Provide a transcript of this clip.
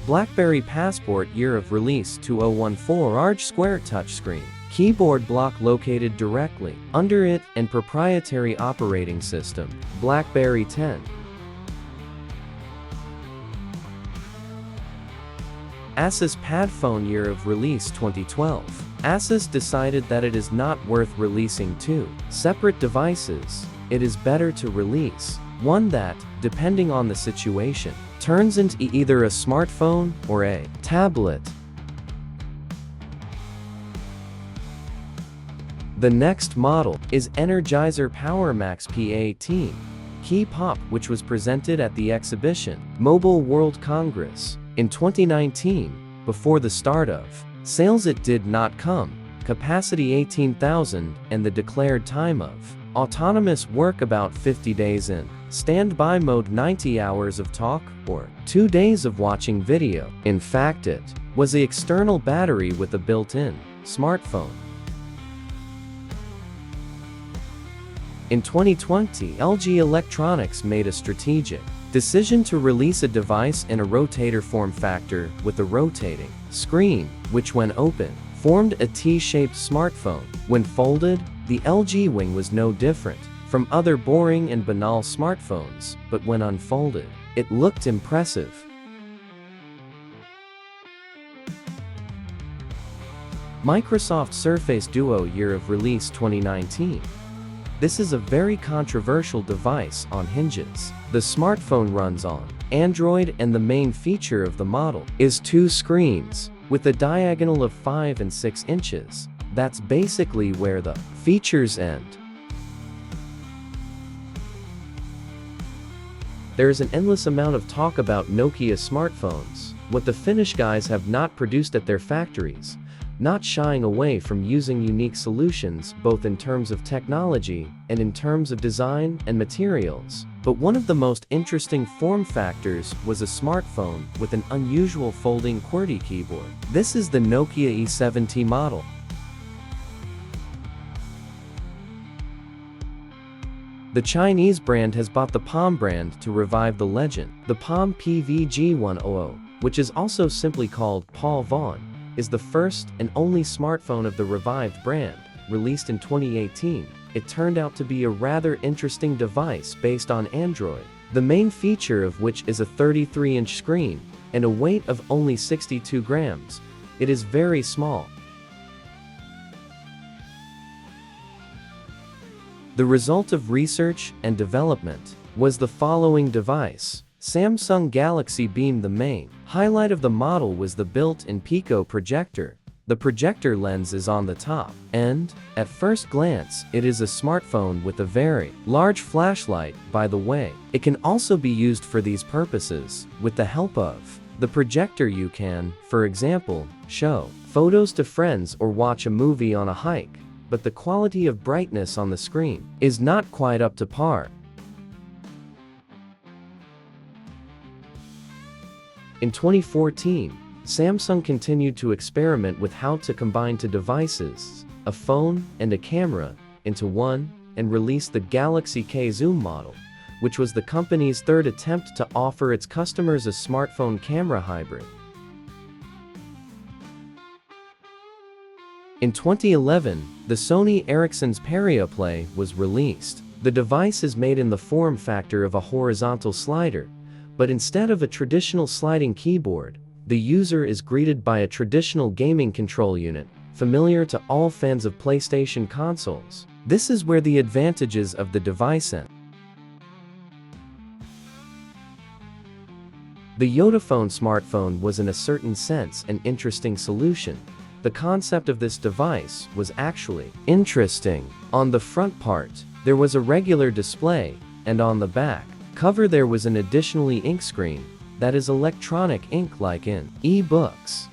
BlackBerry Passport year of release 2014 large square touchscreen. Keyboard block located directly under it and proprietary operating system, BlackBerry 10. ASUS PadFone year of release 2012. ASUS decided that it is not worth releasing two separate devices. It is better to release one that, depending on the situation, turns into either a smartphone or a tablet. The next model is Energizer PowerMax P18 Key Pop, which was presented at the exhibition Mobile World Congress in 2019. Before the start of sales it did not come, capacity 18,000 and the declared time of autonomous work about 50 days in standby mode, 90 hours of talk or 2 days of watching video. In fact, it was the external battery with a built-in smartphone. In 2020, LG Electronics made a strategic decision to release a device in a rotator form factor with a rotating screen, which when open, formed a T-shaped smartphone. When folded, the LG Wing was no different from other boring and banal smartphones, but when unfolded, it looked impressive. Microsoft Surface Duo year of release 2019. This is a very controversial device on hinges. The smartphone runs on Android and the main feature of the model is two screens with a diagonal of 5 and 6 inches. That's basically where the features end. There is an endless amount of talk about Nokia smartphones, what the Finnish guys have not produced at their factories, not shying away from using unique solutions both in terms of technology and in terms of design and materials. But one of the most interesting form factors was a smartphone with an unusual folding QWERTY keyboard. This is the Nokia E70 model. The Chinese brand has bought the Palm brand to revive the legend. The Palm PVG100, which is also simply called Paul Vaughan, is the first and only smartphone of the revived brand, released in 2018. It turned out to be a rather interesting device based on Android, the main feature of which is a 33-inch screen and a weight of only 62 grams. It is very small. The result of research and development was the following device. Samsung Galaxy Beam. The main highlight of the model was the built-in Pico projector. The projector lens is on the top, and, at first glance, it is a smartphone with a very large flashlight. By the way, it can also be used for these purposes. With the help of the projector you can, for example, show photos to friends or watch a movie on a hike. But the quality of brightness on the screen is not quite up to par. In 2014, Samsung continued to experiment with how to combine two devices, a phone and a camera, into one, and released the Galaxy K Zoom model, which was the company's third attempt to offer its customers a smartphone camera hybrid. In 2011, the Sony Ericsson's Xperia Play was released. The device is made in the form factor of a horizontal slider, but instead of a traditional sliding keyboard, the user is greeted by a traditional gaming control unit, familiar to all fans of PlayStation consoles. This is where the advantages of the device end. The YotaPhone smartphone was in a certain sense an interesting solution. The concept of this device was actually interesting. On the front part, there was a regular display, and on the back cover there was an additionally ink screen, that is electronic ink like in e-books.